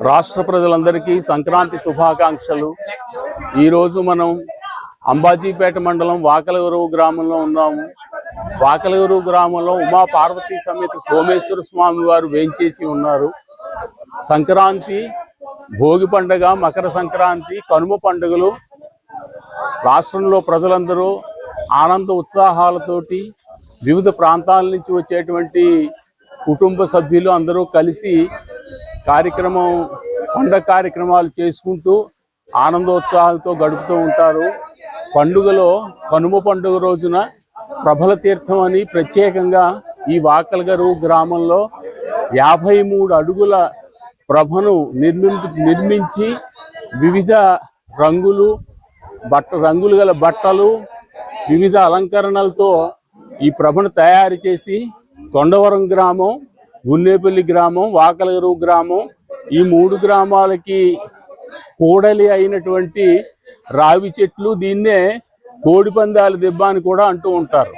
రాష్ట్ర ప్రజలందరికీ సంక్రాంతి శుభాకాంక్షలు. ఈరోజు మనం అంబాజీపేట మండలం వాకలగురువు గ్రామంలో ఉన్నాము. వాకలగురువు గ్రామంలో ఉమా పార్వతీ సమేత సోమేశ్వర స్వామి వారు వేంచేసి ఉన్నారు. సంక్రాంతి, భోగి పండుగ, మకర సంక్రాంతి, కనుమ పండుగలు రాష్ట్రంలో ప్రజలందరూ ఆనంద ఉత్సాహాలతోటి వివిధ ప్రాంతాల నుంచి వచ్చేటువంటి కుటుంబ సభ్యులు అందరూ కలిసి పండగ కార్యక్రమాలు చేసుకుంటూ ఆనందోత్సాహాలతో గడుపుతూ ఉంటారు. పండుగలో కనుమ పండుగ రోజున ప్రభల తీర్థం అని ప్రత్యేకంగా ఈ వాకలగురువు గ్రామంలో 53 అడుగుల ప్రభను నిర్మించి వివిధ రంగులు గల బట్టలు, వివిధ అలంకరణలతో ఈ ప్రభను తయారు చేసి కొండవరం గ్రామం, గున్నేపల్లి గ్రామం, వాకలగురువు గ్రామం, ఈ 3 గ్రామాలకి కూడలి అయినటువంటి రావి చెట్లు, దీన్నే కోడిపందాల దెబ్బ అని కూడా అంటూ ఉంటారు.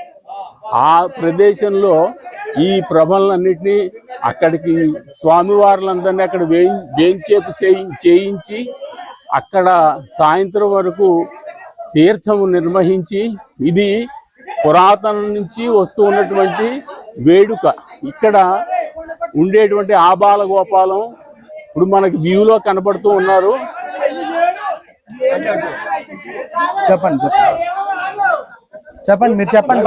ఆ ప్రదేశంలో ఈ ప్రభలన్నింటినీ అక్కడికి స్వామివార్లందరినీ అక్కడ వేంచేపు చేయించి అక్కడ సాయంత్రం వరకు తీర్థము నిర్వహించి, ఇది పురాతనం నుంచి వస్తూ ఉన్నటువంటి వేడుక. ఇక్కడ ఉండేటువంటి ఆబాల గోపాలం ఇప్పుడు మనకి వ్యూలో కనబడుతూ ఉన్నారు. చెప్పండి మీరు చెప్పండి.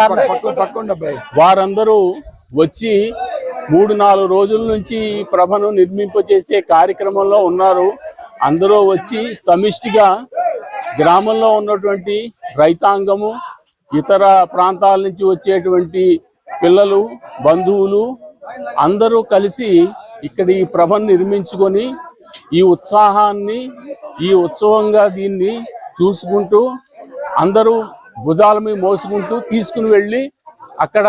వారందరూ వచ్చి 3-4 రోజుల నుంచి ఈ ప్రభను నిర్మింపచేసే కార్యక్రమంలో ఉన్నారు. అందరూ వచ్చి సమిష్టిగా గ్రామంలో ఉన్నటువంటి రైతాంగము, ఇతర ప్రాంతాల నుంచి వచ్చేటువంటి పిల్లలు, బంధువులు అందరూ కలిసి ఇక్కడ ఈ ప్రభను నిర్మించుకొని ఈ ఉత్సాహాన్ని, ఈ ఉత్సవంగా దీన్ని చూసుకుంటూ అందరూ భుజాల మీద మోసుకుంటూ తీసుకుని వెళ్ళి అక్కడ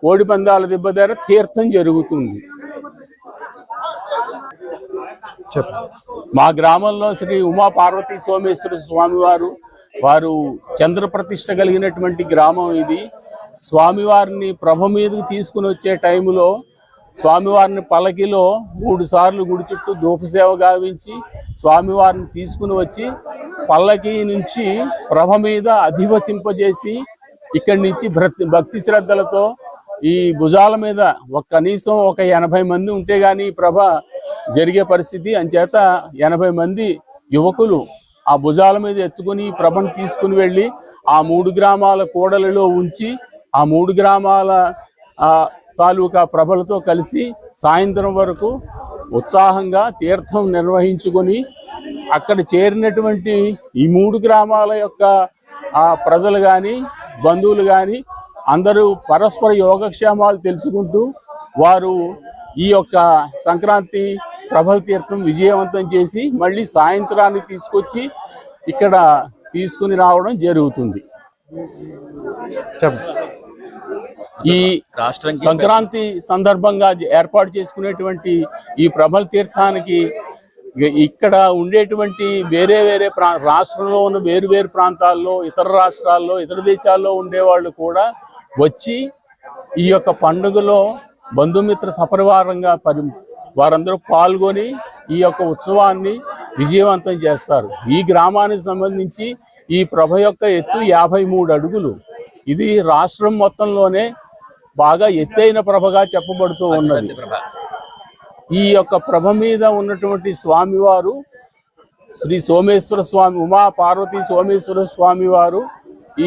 కోడిపందాల దెబ్బ దగ్గర తీర్థం జరుగుతుంది. మా గ్రామంలో శ్రీ ఉమా పార్వతీ సోమేశ్వర స్వామి వారు చంద్ర ప్రతిష్ఠ కలిగినటువంటి గ్రామం ఇది. స్వామివారిని ప్రభ మీదకి తీసుకుని వచ్చే టైంలో స్వామివారిని పల్లకిలో 3 సార్లు గుడి చుట్టూ ధూపసేవ గావించి స్వామివారిని తీసుకుని వచ్చి పల్లకి నుంచి ప్రభ మీద అధివసింపజేసి ఇక్కడి నుంచి భక్తి శ్రద్ధలతో ఈ భుజాల మీద కనీసం ఒక 80 మంది ఉంటే గాని ప్రభ జరిగే పరిస్థితి. అంచేత 80 మంది యువకులు ఆ భుజాల మీద ఎత్తుకుని ప్రభను తీసుకుని వెళ్ళి ఆ 3 గ్రామాల కూడలిలో ఉంచి ఆ 3 గ్రామాల తాలూకా ప్రభలతో కలిసి సాయంత్రం వరకు ఉత్సాహంగా తీర్థం నిర్వహించుకొని అక్కడ చేరినటువంటి ఈ 3 గ్రామాల యొక్క ప్రజలు కానీ, బంధువులు కానీ అందరూ పరస్పర యోగక్షేమాలు తెలుసుకుంటూ వారు ఈ యొక్క సంక్రాంతి ప్రభల తీర్థం విజయవంతం చేసి మళ్ళీ సాయంత్రానికి తీసుకొచ్చి ఇక్కడ తీసుకుని రావడం జరుగుతుంది. ఈ సంక్రాంతి సందర్భంగా ఏర్పాటు చేసుకునేటువంటి ఈ ప్రభల తీర్థానికి ఇక్కడ ఉండేటువంటి వేరే రాష్ట్రంలో ఉన్న వేరు ప్రాంతాల్లో, ఇతర రాష్ట్రాల్లో, ఇతర దేశాల్లో ఉండేవాళ్ళు కూడా వచ్చి ఈ యొక్క పండుగలో బంధుమిత్ర సపరివారంగా వారందరూ పాల్గొని ఈ యొక్క ఉత్సవాన్ని విజయవంతం చేస్తారు. ఈ గ్రామానికి సంబంధించి ఈ ప్రభ యొక్క ఎత్తు 53 అడుగులు. ఇది రాష్ట్రం మొత్తంలోనే బాగా ఎత్తైన ప్రభగా చెప్పబడుతూ ఉన్నది. ఈ యొక్క ప్రభ మీద ఉన్నటువంటి స్వామివారు శ్రీ సోమేశ్వర స్వామి, ఉమా పార్వతీ సోమేశ్వర స్వామి వారు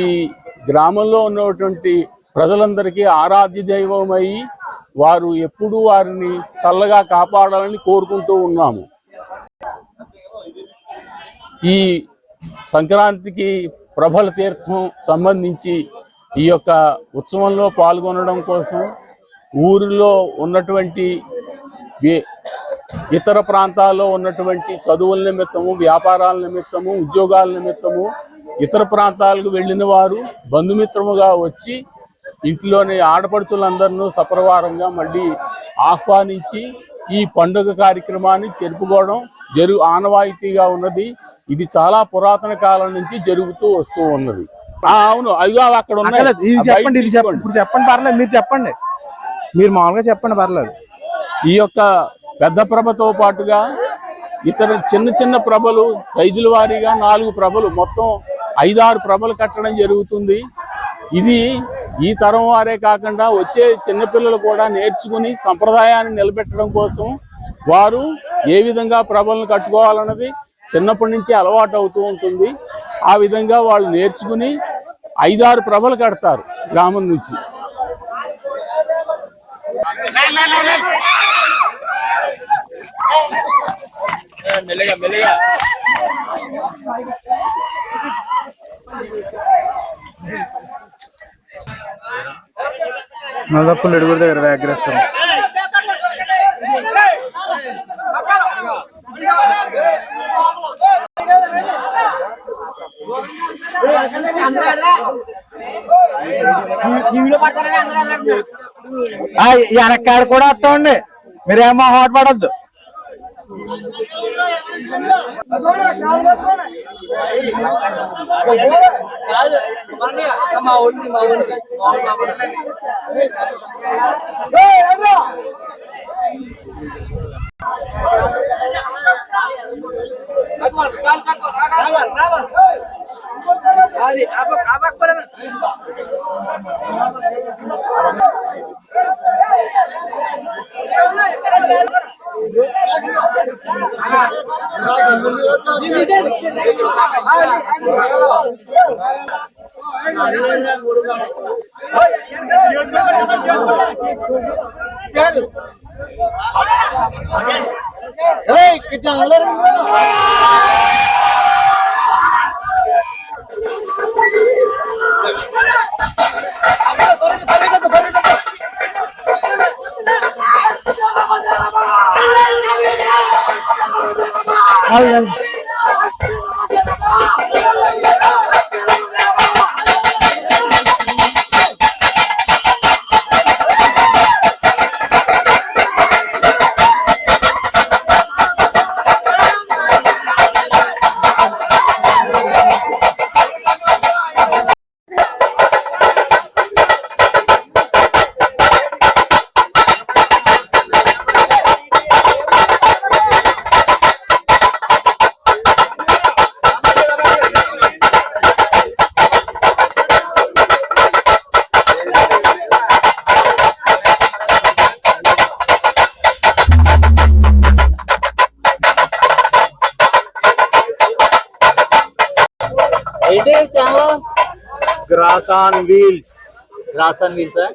ఈ గ్రామంలో ఉన్నటువంటి ప్రజలందరికీ ఆరాధ్య దైవమై వారు ఎప్పుడూ వారిని చల్లగా కాపాడాలని కోరుకుంటూ ఉన్నాము. ఈ సంక్రాంతికి ప్రభల తీర్థం సంబంధించి ఈ యొక్క ఉత్సవంలో పాల్గొనడం కోసం ఊరిలో ఉన్నటువంటి ఇతర ప్రాంతాల్లో ఉన్నటువంటి చదువుల నిమిత్తము, వ్యాపారాల నిమిత్తము, ఉద్యోగాల నిమిత్తము ఇతర ప్రాంతాలకు వెళ్ళిన వారు బంధుమిత్రముగా వచ్చి ఇంట్లోని ఆడపడుచులందరినూ సపరివారంగా మళ్ళీ ఆహ్వానించి ఈ పండుగ కార్యక్రమాన్ని జరుపుకోవడం ఆనవాయితీగా ఉన్నది. ఇది చాలా పురాతన కాలం నుంచి జరుగుతూ వస్తూ ఉన్నది. అవును, అయ్యో అక్కడ ఉన్నాయి. ఇప్పుడు చెప్పండి, పర్లేదు, మీరు చెప్పండి, మీరు మామూలుగా చెప్పండి, పర్లేదు. ఈ యొక్క పెద్ద ప్రభతో పాటుగా ఇతర చిన్న చిన్న ప్రభలు సైజుల వారీగా 4 ప్రభలు మొత్తం 5-6 ప్రభలు కట్టడం జరుగుతుంది. ఇది ఈ తరం వారే కాకుండా వచ్చే చిన్నపిల్లలు కూడా నేర్చుకుని సంప్రదాయాన్ని నిలబెట్టడం కోసం వారు ఏ విధంగా ప్రభలను కట్టుకోవాలన్నది చిన్నప్పటి నుంచి అలవాటు అవుతూ ఉంటుంది. ఆ విధంగా వాళ్ళు నేర్చుకుని 5-6 ప్రభలు కడతారు గ్రామం నుంచి. నదప్పులు ఎడుగురు దగ్గర వ్యాగ్రస్తారు. వెనకాడ కూడా వస్తామండి, మీరేమో హాట్ పడద్దు. Grass on wheels. రాసాన్ వీల్సా?